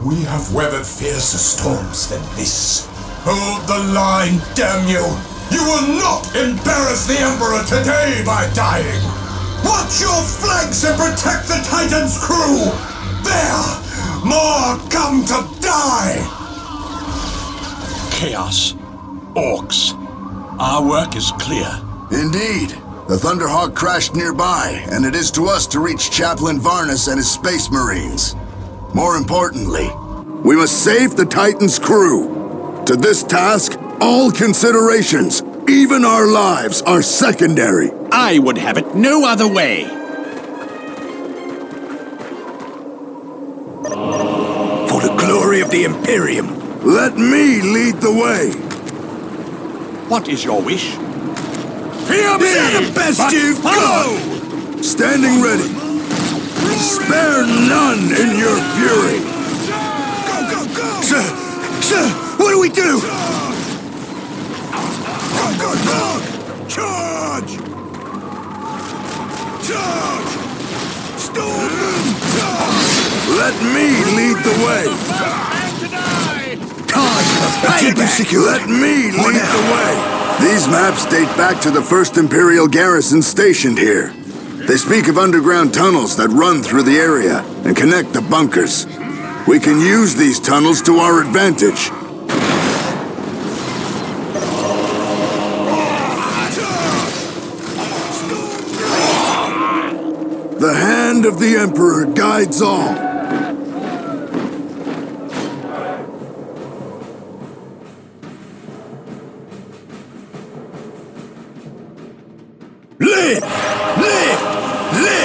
We have weathered fiercer storms than this. Hold the line, damn you! You will not embarrass the Emperor today by dying! Watch your flanks and protect the Titan's crew! There! More come to die! Chaos. Orcs. Our work is clear. Indeed. The Thunderhawk crashed nearby, and it is to us to reach Chaplain Varnus and his Space Marines. More importantly, we must save the Titan's crew. To this task, all considerations, even our lives, are secondary. I would have it no other way. For the glory of the Imperium. Let me lead the way. What is your wish? Hear me! Is that the best you've got? Standing ready. Spare none in your fury. Go, go, go! Sir, what do we do? Go, go, go! Charge! Charge! Storm them! Charge! Let me lead the way. Time for payback! Let me lead the way. These maps date back to the first Imperial garrison stationed here. They speak of underground tunnels that run through the area and connect the bunkers. We can use these tunnels to our advantage. The hand of the Emperor guides all.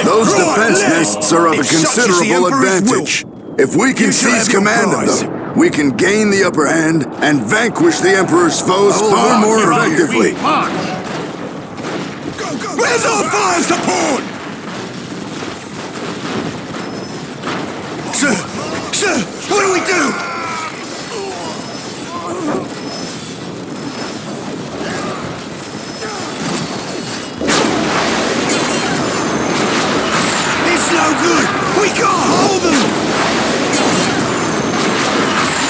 Those defense nests are of a considerable advantage. If we can seize command of them, we can gain the upper hand and vanquish the Emperor's foes far more effectively. Where's our fire support? Sir, what do we do? It's no good. We can't hold them.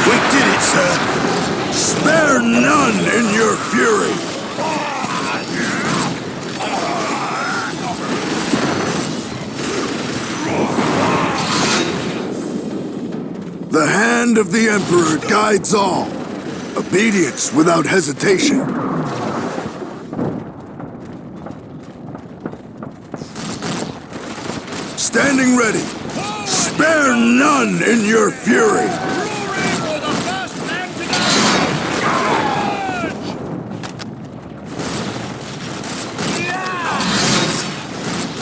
We did it, sir. Spare none in your fury. The hand of the Emperor guides all. Obedience without hesitation. Standing ready. Spare none in your fury.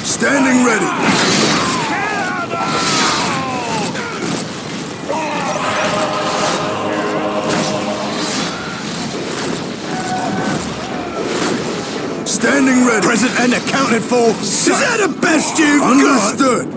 Standing ready. Standing ready. Present and accounted for. Is that the best you've got? Understood.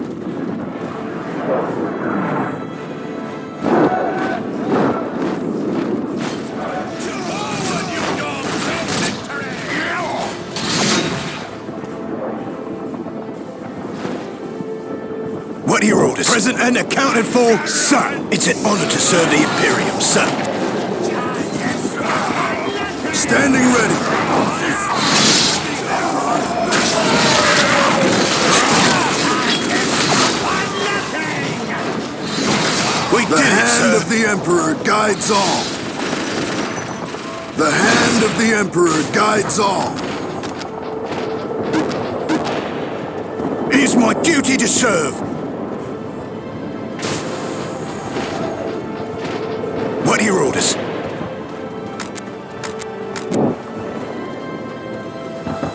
What are your orders? Present and accounted for, sir. It's an honor to serve the Imperium, sir. Standing ready. The hand of the Emperor guides all. The hand of the Emperor guides all. It is my duty to serve. What are your orders?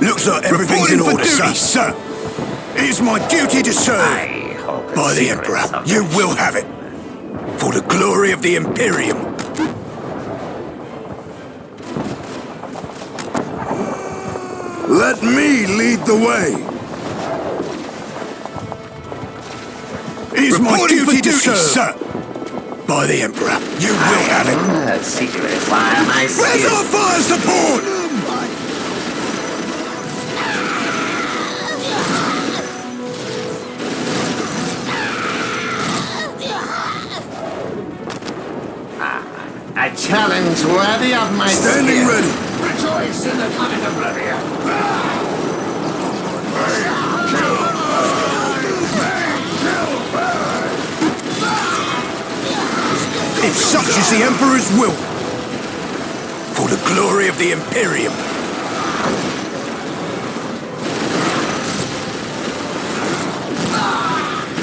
Looks like everything's in order, sir. It is my duty to serve. By the Emperor, you will have it. For the glory of the Imperium. Let me lead the way. It is my duty to serve, sir. By the Emperor, you will have it. Where's our fire support? challenge worthy of my Standing skill. ready. Rejoice in the coming oblivion! If such is the Emperor's will, for the glory of the Imperium.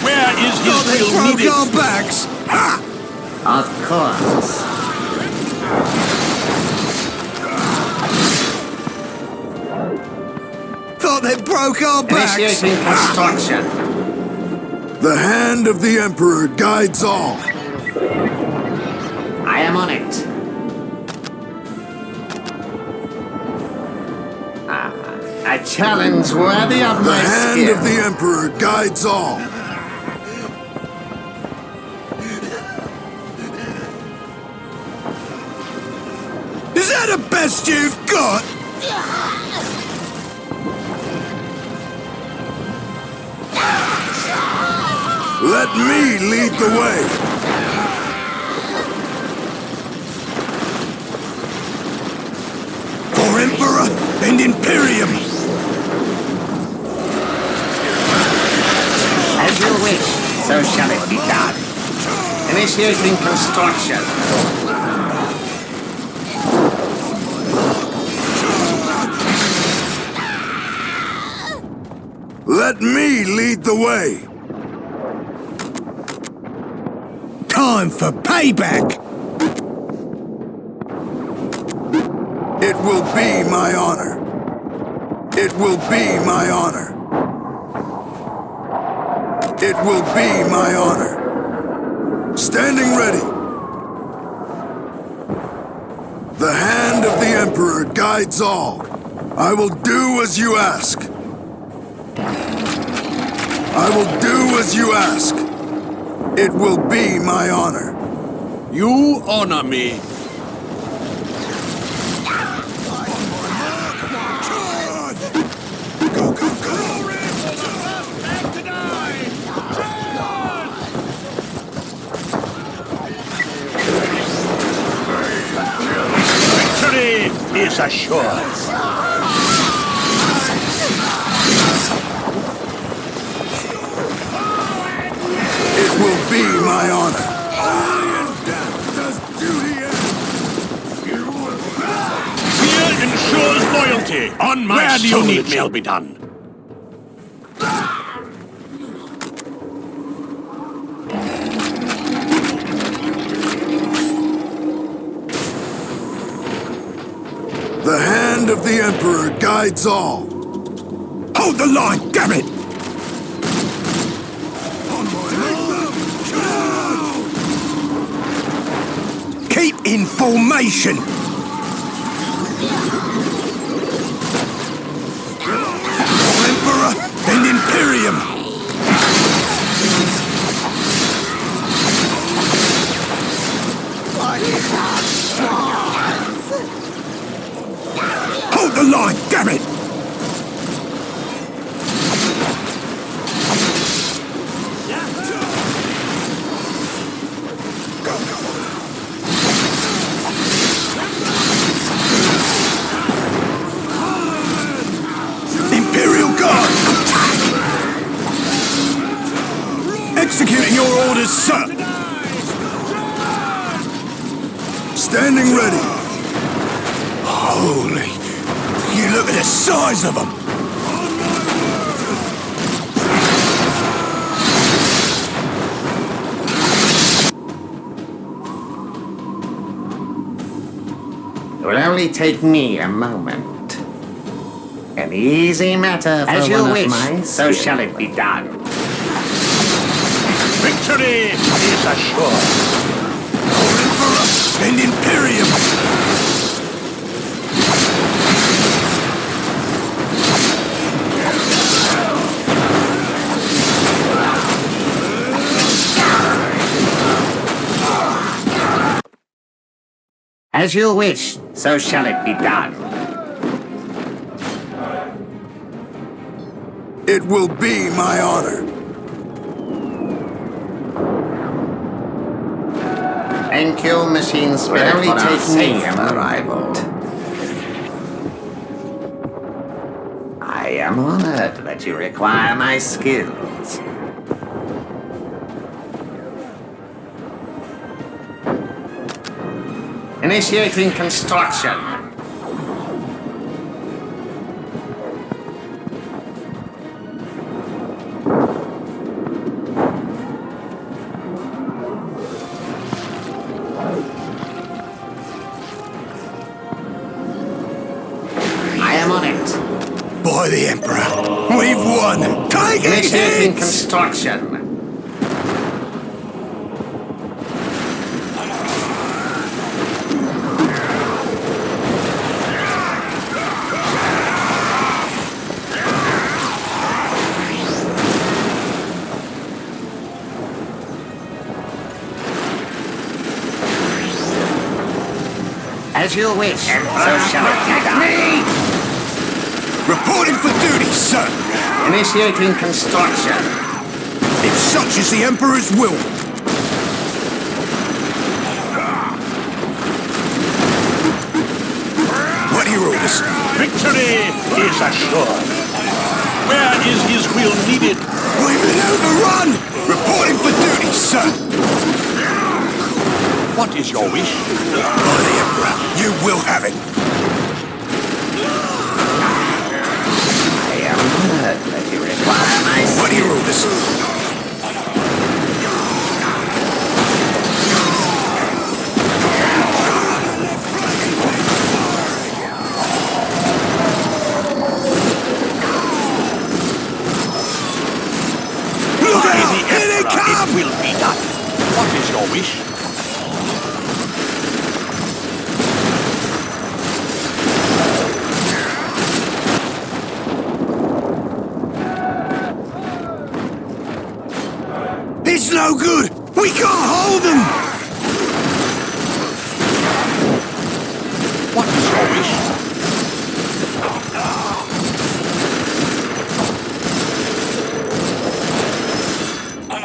Where is his They will broke needed? our backs! Ha! Of course. Thought they broke our backs! Initiating construction. The hand of the Emperor guides all. I am on it. A challenge worthy of The my hand skill. of the Emperor guides all. Is that the best you've got? Let me lead the way. For Emperor and Imperium! As you wish, so shall it be done. Initiating construction. Let me lead the way. Time for payback! It will be my honor. It will be my honor. It will be my honor. Standing ready. The hand of the Emperor guides all. I will do as you ask. I will do as you ask. It will be my honor. You honor me. Go, go, go! Victory is assured. It will be my honor. Fear ensures loyalty. On my Where do you soul need it me? shall be done. The hand of the Emperor guides all. Hold the line, damn it! Keep in formation! For Emperor and Imperium! Hold the line, damn it! Imperial Guard! Executing your orders, sir! Standing ready. Holy... You look at the size of them! It will only take me a moment. An easy matter for As you one of wish, mine, so shall it be done. Victory is assured. For Emperor and Imperium! As you wish, so shall it be done. It will be my honor. Thank kill machines will only take me arrival. I am honored that you require my skills. Initiating construction. I am on it. By the Emperor, we've won! Take it! Initiating construction. As you wish, so shall it be done. Reporting for duty, sir! Initiating construction. If such is the Emperor's will. What are your orders? Victory is assured. Where is his will needed? We've been overrun! Reporting for duty, sir! What is your wish? By the Emperor, you will have it. I am honored that you require my What are your orders? Look By out! the Here they Emperor, come! it will be done. What is your wish? It's no good! We can't hold them! What is your wish?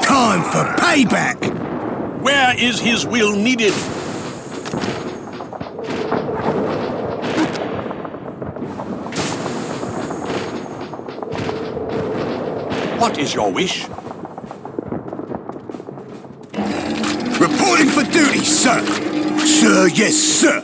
Time for payback! Where is his will needed? What is your wish? Reporting for duty, sir! Sir, yes, sir!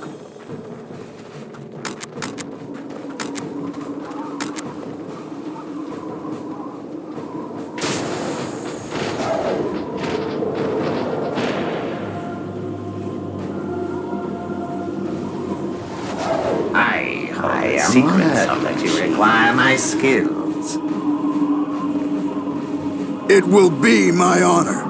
I am honored that you require my skills. It will be my honor.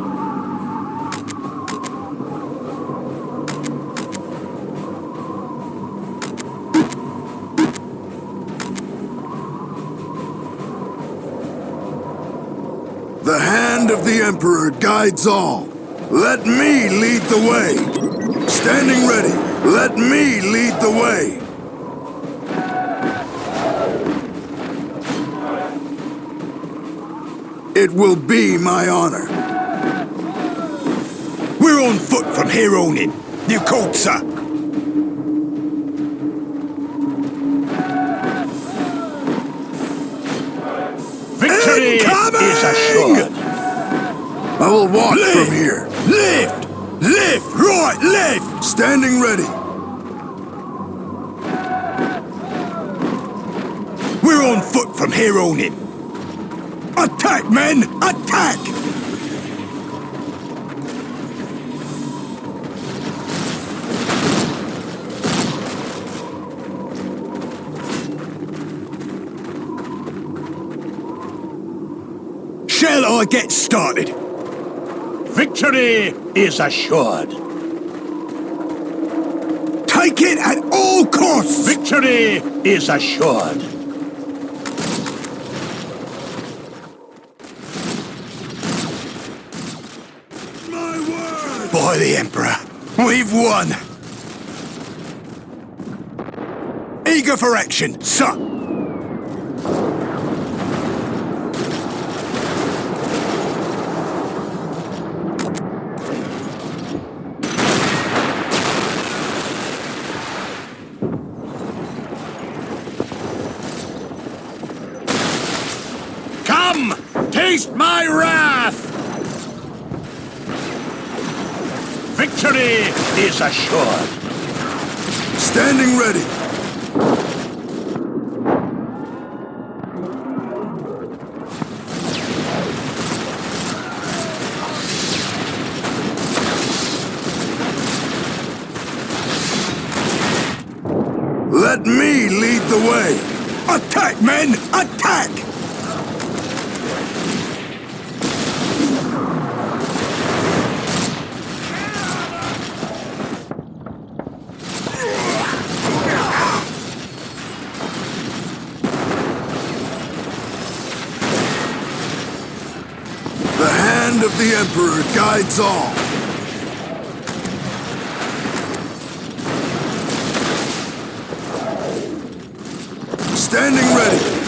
The hand of the Emperor guides all. Let me lead the way. Standing ready, let me lead the way. It will be my honor. We're on foot from here on in. You called, sir? Victory Incoming! is assured. I will walk Left! from here. Left! Left! Right! Left! Standing ready. We're on foot from here on in. Attack, men! Attack! Shall I get started? Victory is assured. Take it at all costs! Victory is assured. My word! By the Emperor, we've won! Eager for action, sir! my wrath! Victory is assured. Standing ready. Let me lead the way. Attack, men! Attack! The hand of the Emperor guides all. Standing ready.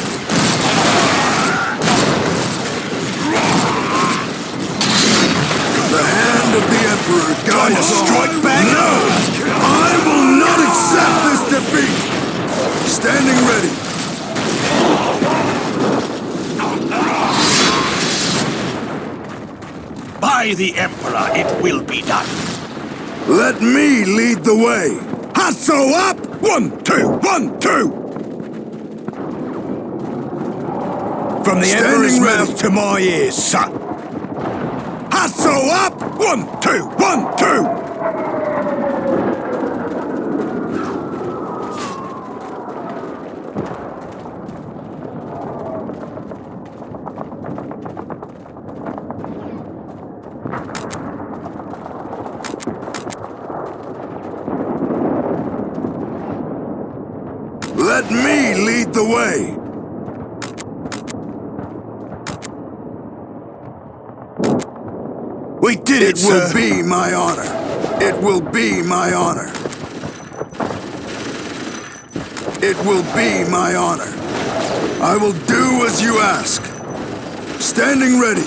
The hand of the Emperor guides all. Strike back? No! I will not accept this defeat! Standing ready. By the Emperor, it will be done. Let me lead the way. Hustle up! 1, 2, 1, 2! From the Standing Emperor's ready. mouth to my ears, son. Hustle up! 1, 2, 1, 2! Let me lead the way. We did it, It will sir. be my honor. It will be my honor. It will be my honor. I will do as you ask. Standing ready.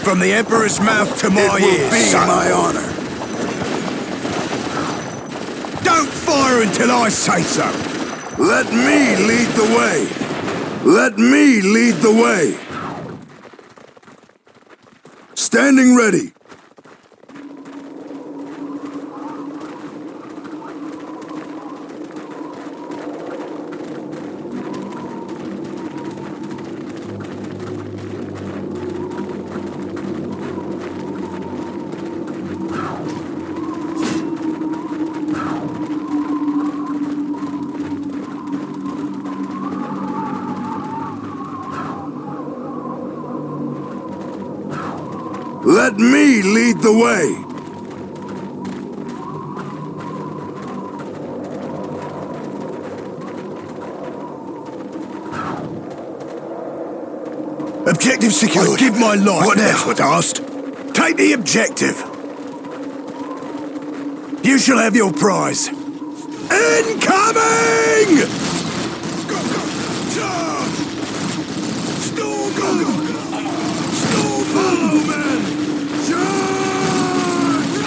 From the Emperor's mouth to my It will ears, be son. my honor. Don't fire until I say so. Let me lead the way. Let me lead the way. Standing ready. Let me lead the way. Objective secured. I'd give my life. What else was asked? Take the objective. You shall have your prize. Incoming! Go, go, charge! Storm, go, go, go! Storm, follow, men! Charge!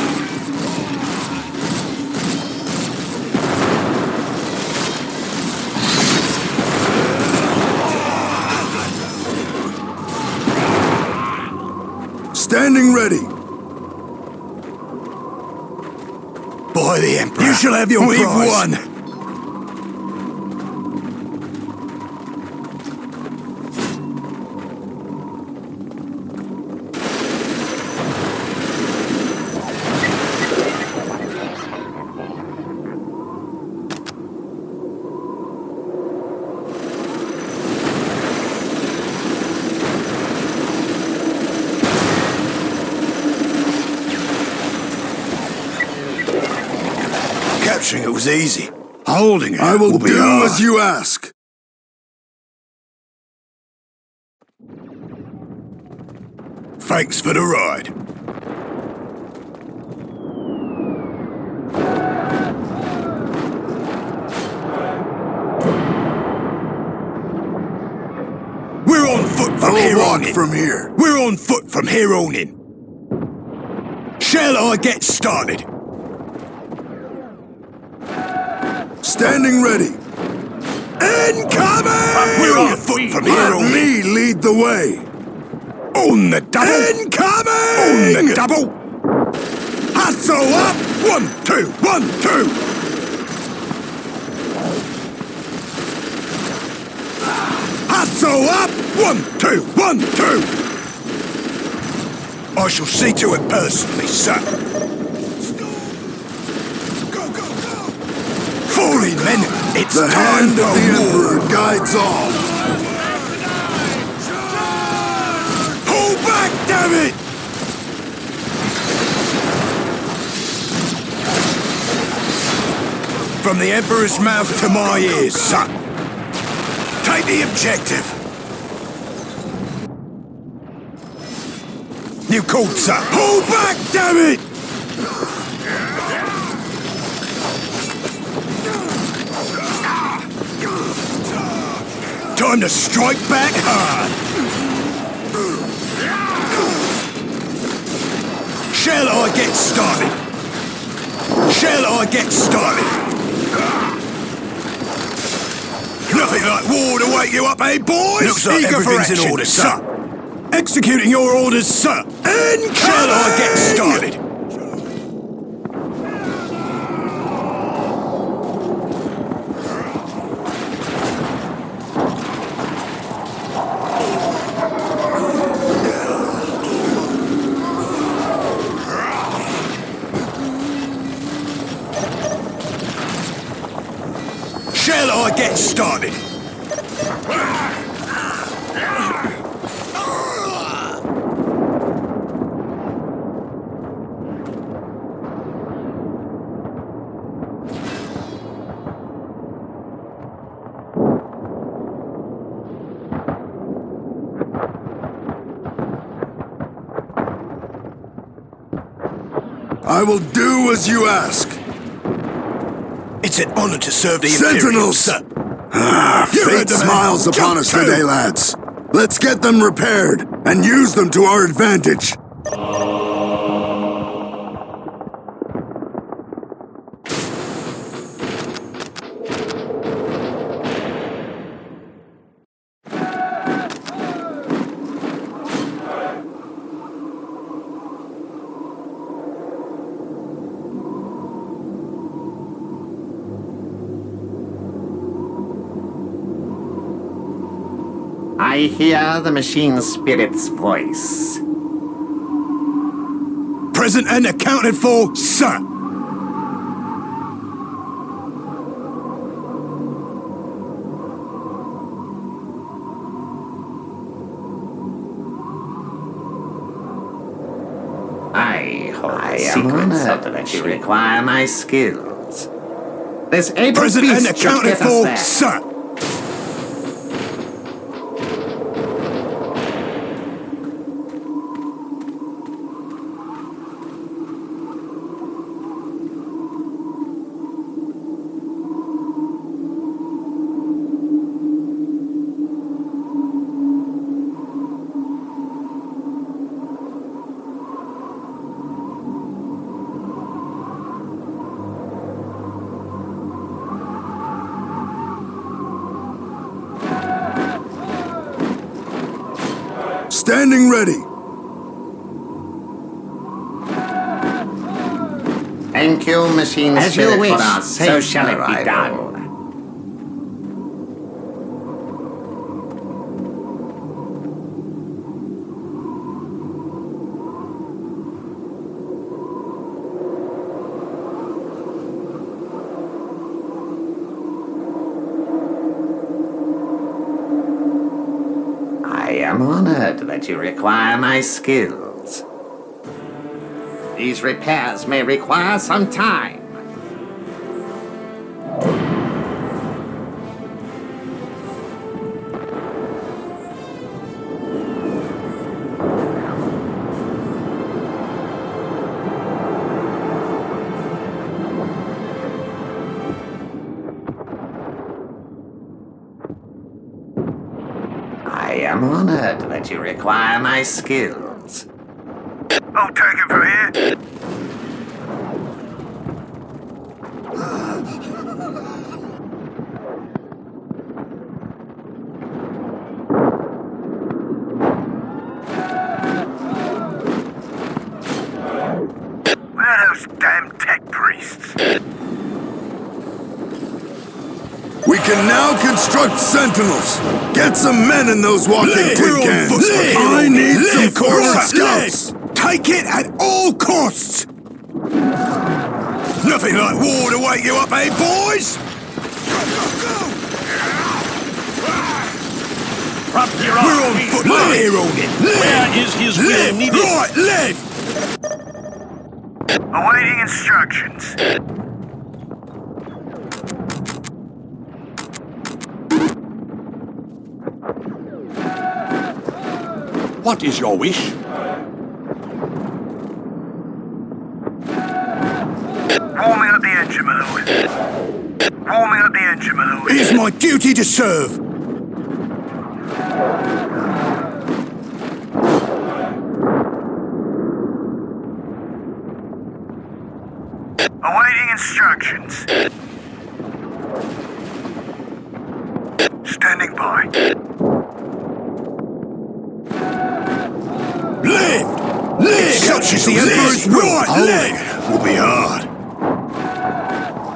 Standing ready. By the Emperor. You shall have your prize. We've won. Capturing it was easy. Holding it I will be do hard. as you ask. Thanks for the ride. We're on foot from I here will on walk in. from here. We're on foot from here on in. Shall I get started? Standing ready. Incoming! We're on foot from here Let on in. me lead the way. On the double! Incoming! On the double! Hustle up! 1, 2, 1, 2! Hustle up! 1, 2, 1, 2! I shall see to it personally, sir. Go, go, go! Falling men, it's The time hand for of the war! Emperor guides all. Pull back, damn it! From the Emperor's mouth to my ears, son. Take the objective. You called, sir. Pull back, damn it! Time to strike back hard. Shall I get started? Shall I get started? Nothing like war to wake you up, eh, boys? Looks like Eager for everything's in action, order, sir. Executing your orders, sir. And shall I get started? Shall I get started? I will do as you ask. It's an honor to serve the Imperium, Sentinels! sir. Fate heard the man. smiles upon Jump us to. today, lads. Let's get them repaired and use them to our advantage. I hear the machine spirit's voice. Present and accounted for, sir. I am honored that you require my skills. This able Present and beast should accounted get us for, there. sir. Standing ready. Thank you, machine As you spirit, wish, for our so safe shall it be arrival. done. I am honored that you require my skills. These repairs may require some time. I am honored that you require my skills. I'll take it from here. We can now construct sentinels. Get some men in those walking tin cans. I need some corporate scouts. Take it at all costs! Nothing like war to wake you up, eh, boys? From here on, We're on foot, we're on it. Where is his will needed? Right, left! Awaiting instructions. What is your wish? Warming up the engine, my lord. Warming up the engine, my lord. It is my duty to serve. Awaiting instructions. Standing by. Left! Left! Such is the Emperor's will. Right, left! Will be hard.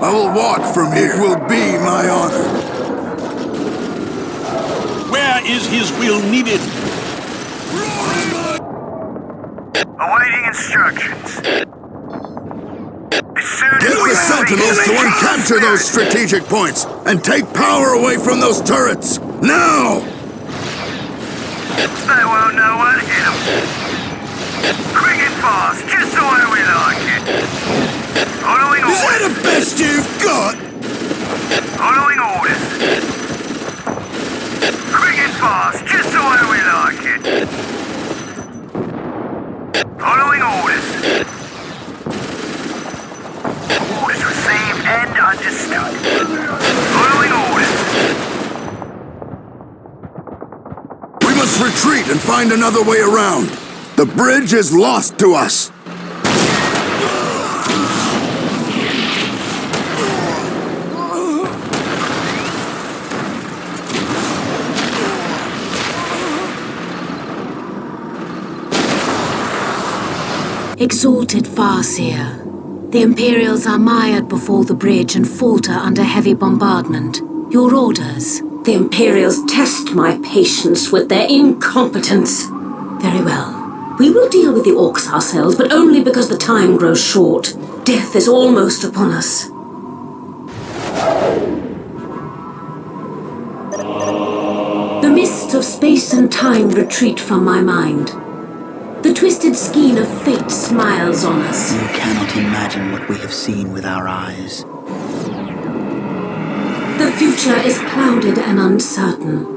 I will walk from here. It will be my honor. Where is his will needed? Awaiting instructions. As soon as Get we the have sentinels to capture those strategic points and take power away from those turrets. Now! They won't know what hit them. Quick and fast, just the way we like it. Following Is that orders. the best you've got? Following orders. Quick and fast, just the way we like it. Following orders. Orders received and understood. Following orders. We must retreat and find another way around. The bridge is lost to us. Exalted Farseer, the Imperials are mired before the bridge and falter under heavy bombardment. Your orders? The Imperials test my patience with their incompetence. Very well. We will deal with the orcs ourselves, but only because the time grows short. Death is almost upon us. The mists of space and time retreat from my mind. The twisted skein of fate smiles on us. You cannot imagine what we have seen with our eyes. The future is clouded and uncertain.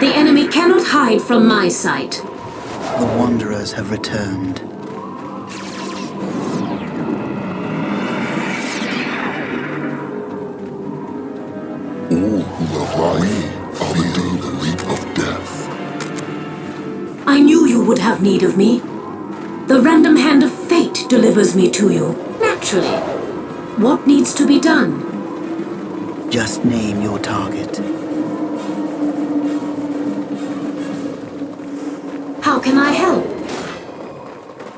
The enemy cannot hide from my sight. The Wanderers have returned. All who are lying awaiting the leap of death. I knew you would have need of me. The random hand of fate delivers me to you, naturally. What needs to be done? Just name your target. How can I help?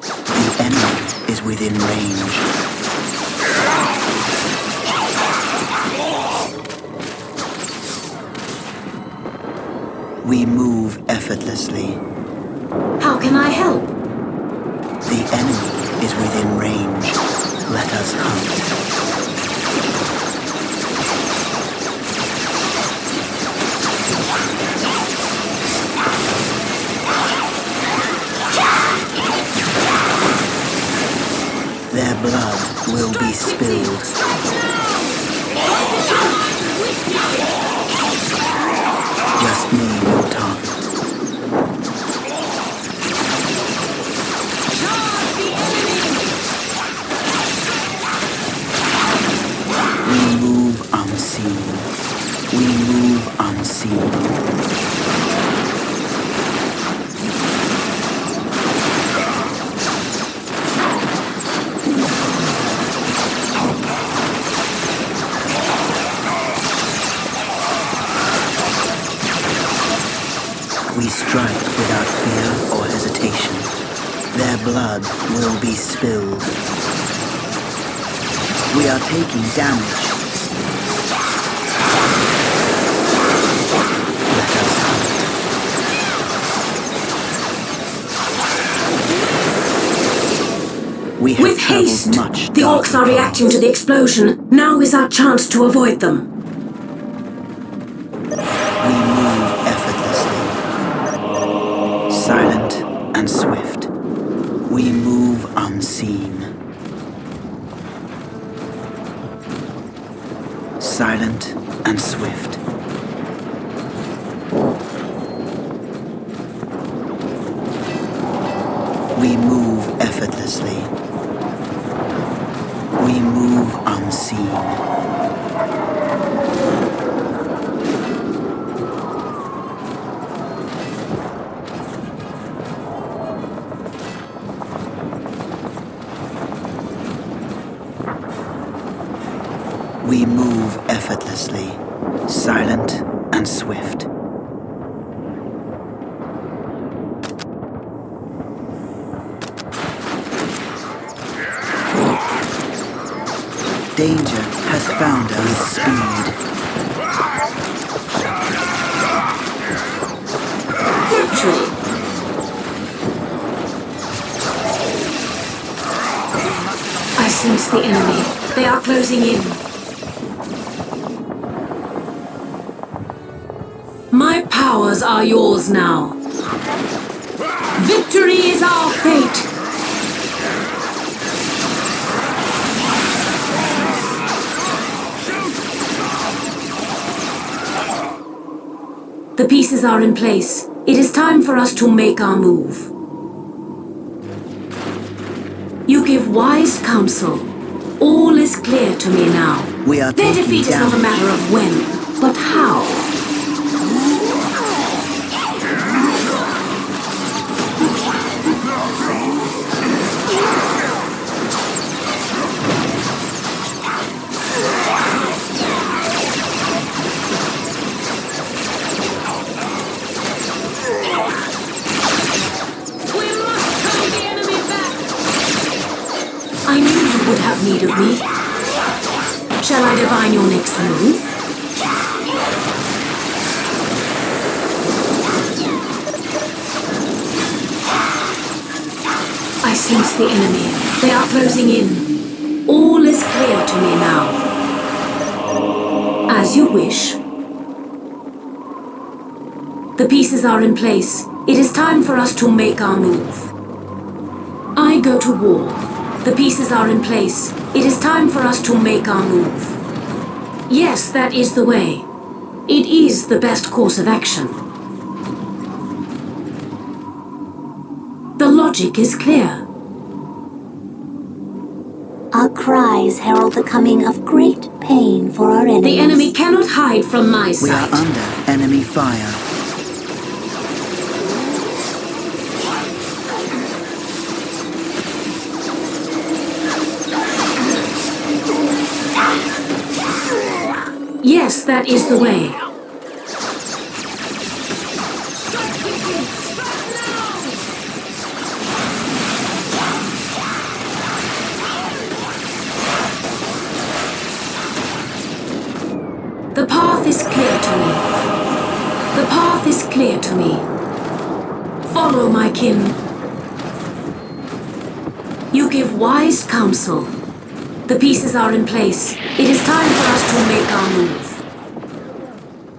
The enemy is within range. We move effortlessly. How can I help? The enemy is within range. Let us hunt. Their blood will be spilled. Just name your target. We move unseen. We move unseen. strike without fear or hesitation. Their blood will be spilled. We are taking damage. Let us hunt. We have With traveled haste! much The orcs are reacting to the explosion. Now is our chance to avoid them. We move effortlessly. Silent and swift. We move unseen. Silent and swift. We move effortlessly. We move unseen. We move effortlessly, silent and swift. Danger has found us speed. Naturally. I sense the enemy. They are closing in. My powers are yours now. Victory is our fate. The pieces are in place. It is time for us to make our move. You give wise counsel. All is clear to me now. We are Their taking defeat is not a damage. matter of when, but how. I knew you would have need of me. Shall I divine your next move? I sense the enemy. They are closing in. All is clear to me now. As you wish. The pieces are in place. It is time for us to make our move. I go to war. The pieces are in place. It is time for us to make our move. Yes, that is the way. It is the best course of action. The logic is clear. Our cries herald the coming of great pain for our enemies. The enemy cannot hide from my We are sight. under enemy fire. Yes, that is the way. The path is clear to me. The path is clear to me. Follow, my kin. You give wise counsel. The pieces are in place. It is time for us to make our move.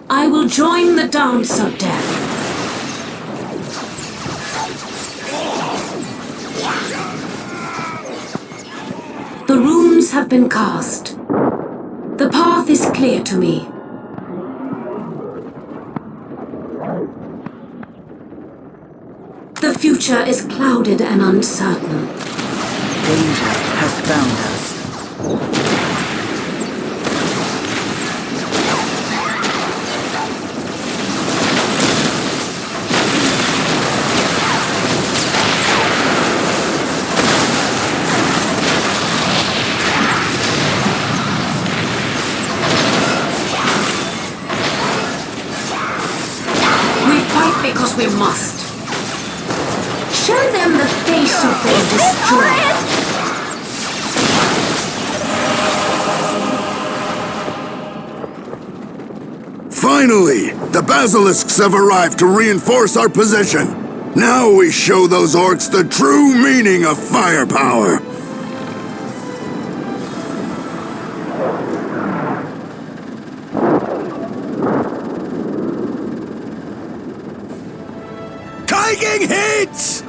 I will join the dance of death. The runes have been cast. The path is clear to me. The future is clouded and uncertain. Danger has found us. We fight because we must. Show them the face of their destroyer. Finally, the basilisks have arrived to reinforce our position. Now we show those orcs the true meaning of firepower. Taking hits!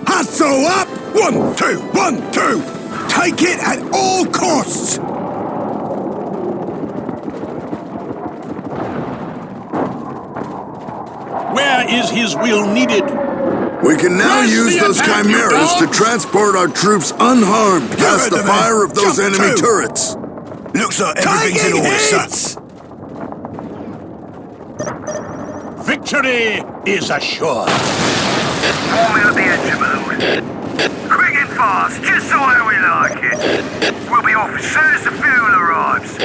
Hustle up! 1, 2, 1, 2! Take it at all costs! Where is his will needed? We can now use those chimeras to transport our troops unharmed past the fire of those enemy turrets. Looks like everything's in order, sir. Victory is assured. Warm me at the engine, my lord. Quick and fast, just the way we like it. We'll be off as soon as the fuel arrives.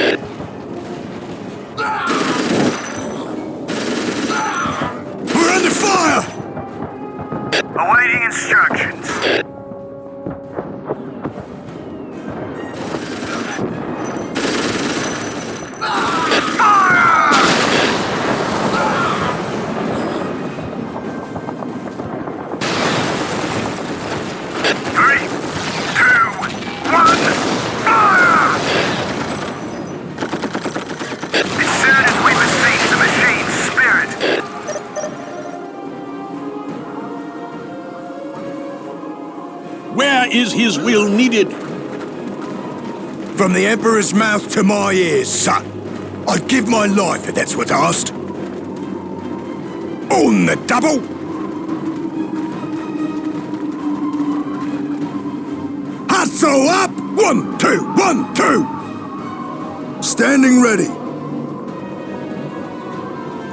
We're under fire! Awaiting instructions. Where is his will needed? From the Emperor's mouth to my ears, son. I'd give my life if that's what's asked. On the double! Hustle up! 1, 2, 1, 2! Standing ready.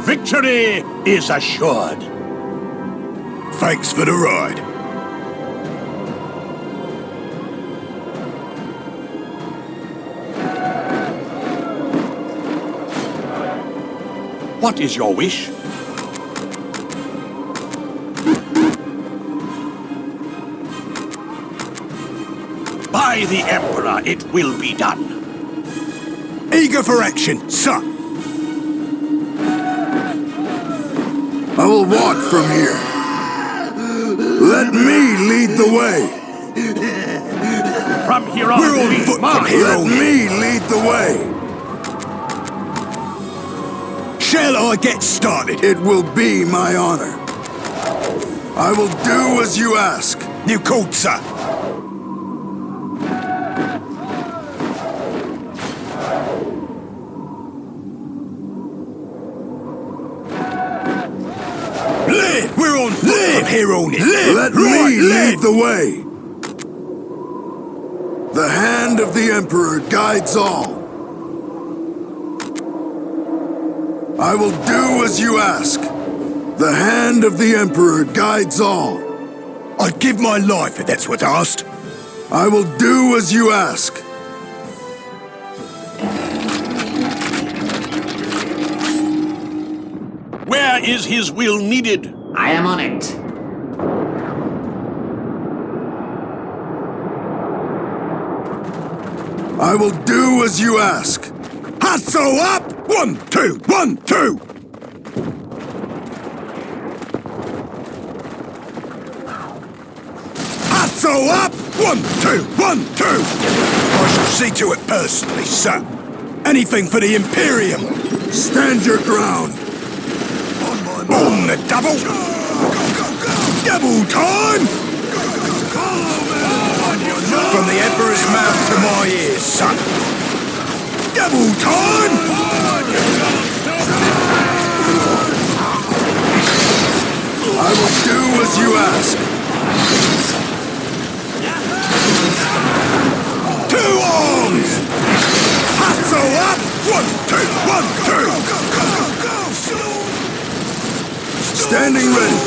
Victory is assured. Thanks for the ride. What is your wish? By the Emperor, it will be done. Eager for action, sir. I will walk from here. Let me lead the way. From here on, We're on we foot march. from here Let on. me lead the way. Shall I get started? It will be my honor. I will do as you ask. You called, sir. Live! We're on foot from here on in. Let me lead the way. The hand of the Emperor guides all. I will do as you ask. The hand of the Emperor guides all. I'd give my life if that's what's asked. I will do as you ask. Where is his will needed? I am on it. I will do as you ask. Hustle up! 1, 2, 1, 2! Hustle up! 1, 2, 1, 2! I shall see to it personally, sir. Anything for the Imperium. Stand your ground. On the double! Double time! From the Emperor's mouth to my ears, son. Double time! I will do as you ask. 2 arms! Hustle up! 1, 2, 1, 2! Standing ready.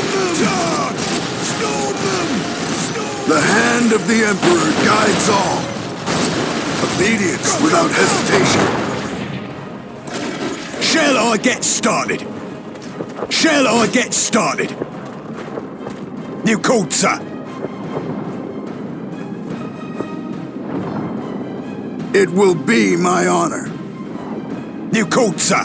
The hand of the Emperor guides all. Obedience without hesitation. Shall I get started? Shall I get started? You called, sir? It will be my honor. You called, sir?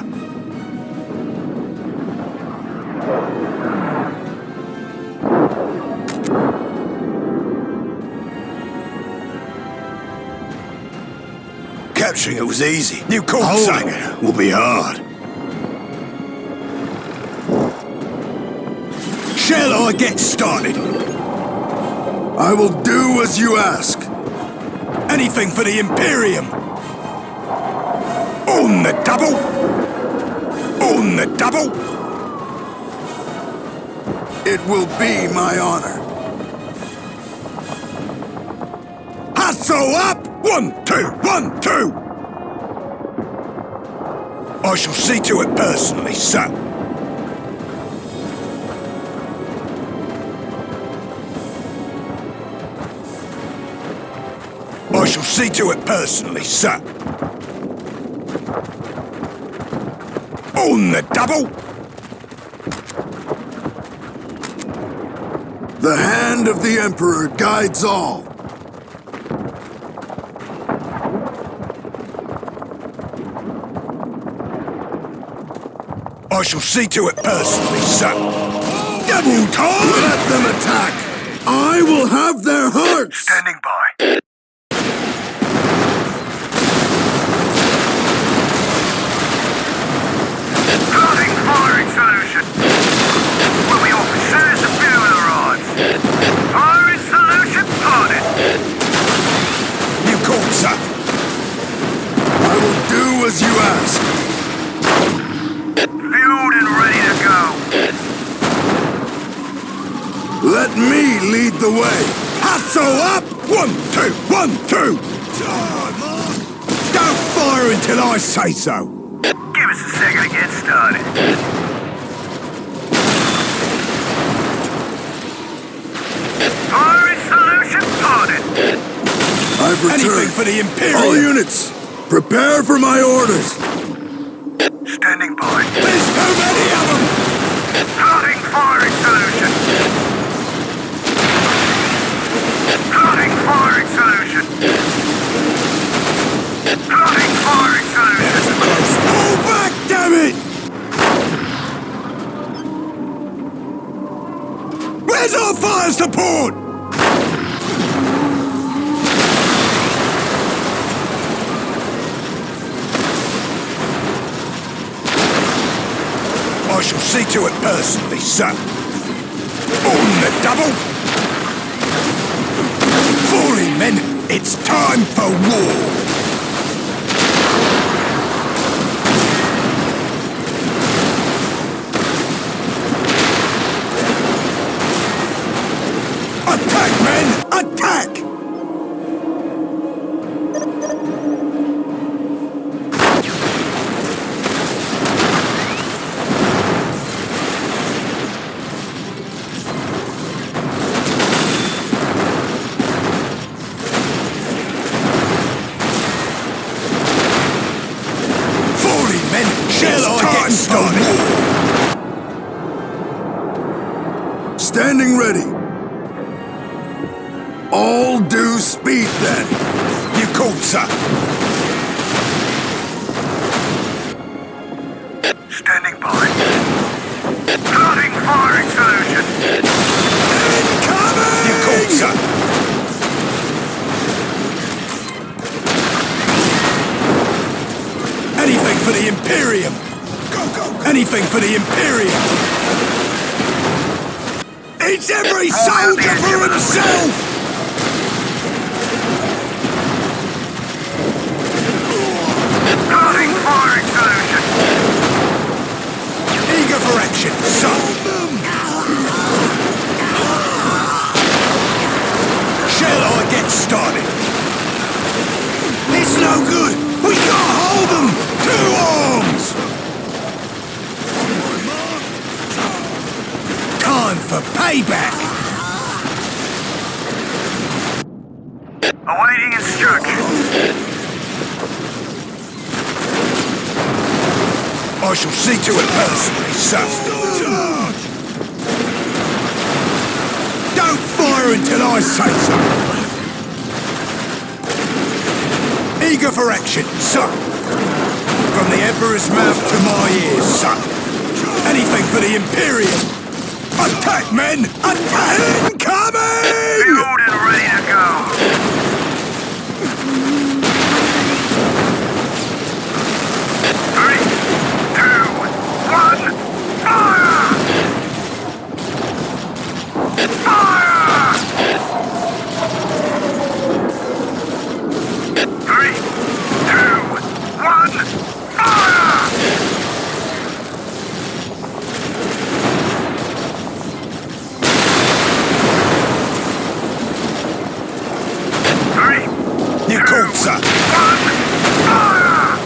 Capturing it was easy. You called, Holding sir? it will be hard. Shall I get started? I will do as you ask. Anything for the Imperium! On the double! On the double! It will be my honor. Hustle up! 1, 2, 1, 2! I shall see to it personally, sir. I shall see to it personally, sir. On the double! The hand of the Emperor guides all. I shall see to it personally, sir. Double time! Let them attack! I will have their hearts! Standing by. Flooding firing solution. Will be officers and fuel arrives. Firing solution planted. You called, sir. I will do as you ask. Fueled and ready to go. Let me lead the way. Hustle up! 1, 2, 1, 2! Don't fire until I say so. Give us a second to get started. Firing solution planted. I've Anything returned. for the Imperium! All units, prepare for my orders. Standing by. There's too many of them! Flooding firing solution. Flooding firing solution. Flooding firing solution. Pull back, damn it! Where's our fire support? I shall see to it personally, sir. On the double! Falling men, it's time for war! Attack, men! Attack! Falling men, shall I get started? Standing ready. All due speed, then. You called, sir. Standing by. Flooding firing solution. Incoming! You called, sir. Anything for the Imperium! Go, go, go. Anything for the Imperium! It's every soldier for himself! Flooding firing solution. Eager for action, son! Shall I get started? It's no good! We can't hold them! 2 arms! Time for payback! Awaiting instruction. I shall see to it personally, sir. Don't fire until I say so. Eager for action, sir. From the Emperor's mouth to my ears, sir. Anything for the Imperium. Attack, men! Attack! Incoming! Build and ready to go. Three, two, one, fire! Fire! 3, 2, 1, fire! 3, You called, sir. 1, fire!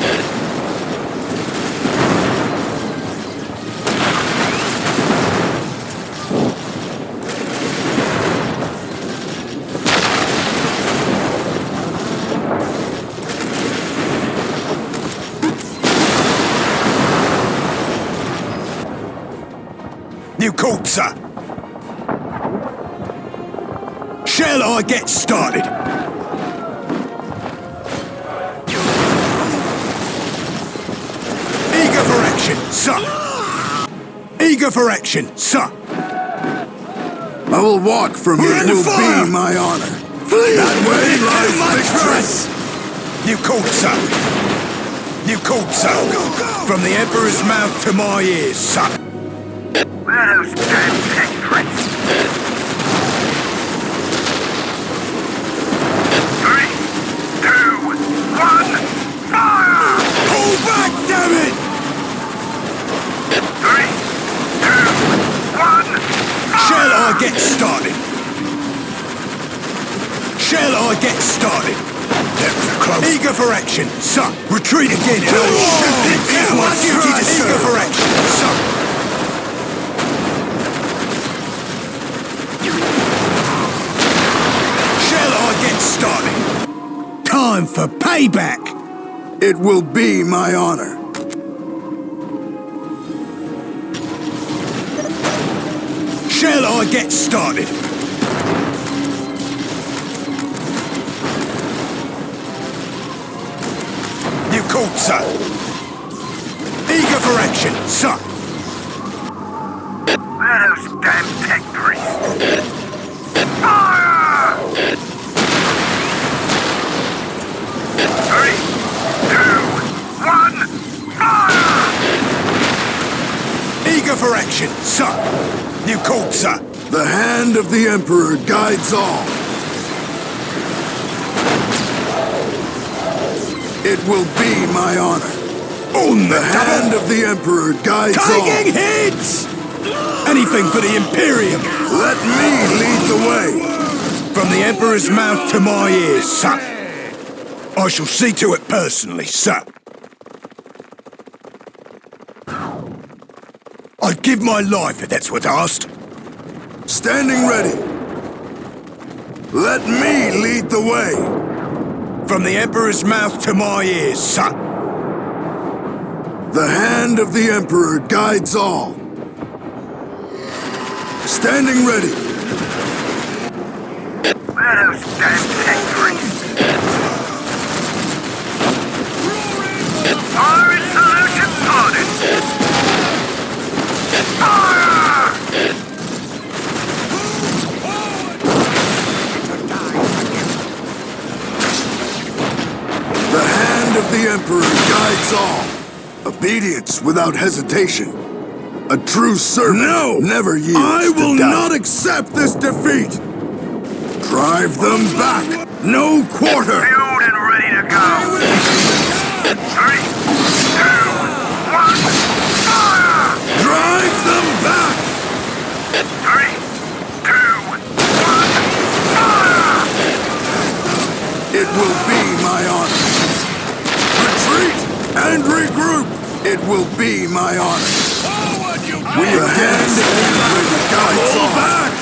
You called, sir. Shall I get started? Eager for action, sir. Eager for action, sir. I will walk from here. We're It under will fire. be my honor. Flee! That way lies my victory. trust. You called, sir. You called, sir. From the Emperor's mouth to my ears, sir. Where are those damn tech pricks? 3, 2, 1, fire! Pull back, damn it! 3, 2, 1, Shall I get started? Shall I get started? That was close. Eager for action, sir. Retreat again. It's my duty to serve. Eager for action, sir. Shall I get started? Time for payback. It will be my honor. Shall I get started? You called, sir. Eager for action, sir. where are those damn tech pricks? Fire! 3, 2, 1, fire! Eager for action, sir. You called, sir. The hand of the Emperor guides all. It will be my honor. On The hand of the Emperor guides Taking all. hits! Anything for the Imperium. Let me lead the way. From the Emperor's mouth to my ears, sir. I shall see to it personally, sir. I'd give my life if that's what's asked. Standing ready. Let me lead the way. From the Emperor's mouth to my ears, sir. The hand of the Emperor guides all. Standing ready. Where are those damn tech pricks? Fire installation started! Fire! The hand of the Emperor guides all. Obedience without hesitation. A true servant never yields I will to doubt. not accept this defeat. Drive them back. No quarter. Build and ready to go! 3, 2, 1, fire! Drive them back. 3, 2, 1, fire! It will be my honor. Retreat and regroup. It will be my honor. We again guides all. Back.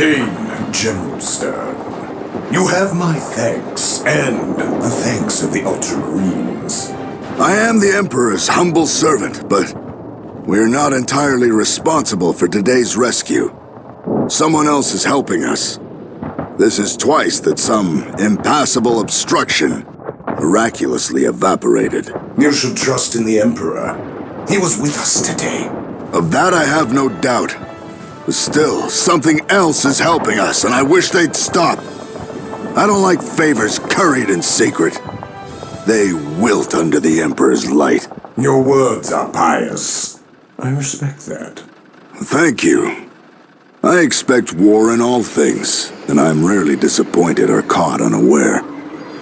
again, Gemstone. You have my thanks, and the thanks of the Ultramarines. I am the Emperor's humble servant, but we're not entirely responsible for today's rescue. Someone else is helping us. This is twice that some impassable obstruction miraculously evaporated. You should trust in the Emperor. He was with us today. Of that I have no doubt. But still, something else is helping us, and I wish they'd stop. I don't like favors curried in secret. They wilt under the Emperor's light. Your words are pious. I respect that. Thank you. I expect war in all things, and I'm rarely disappointed or caught unaware.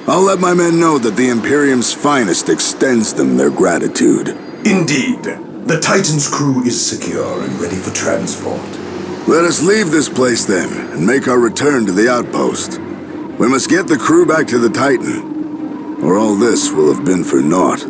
I'll let my men know that the Imperium's finest extends them their gratitude. Indeed. The Titan's crew is secure and ready for transport. Let us leave this place then, and make our return to the outpost. We must get the crew back to the Titan, or all this will have been for naught.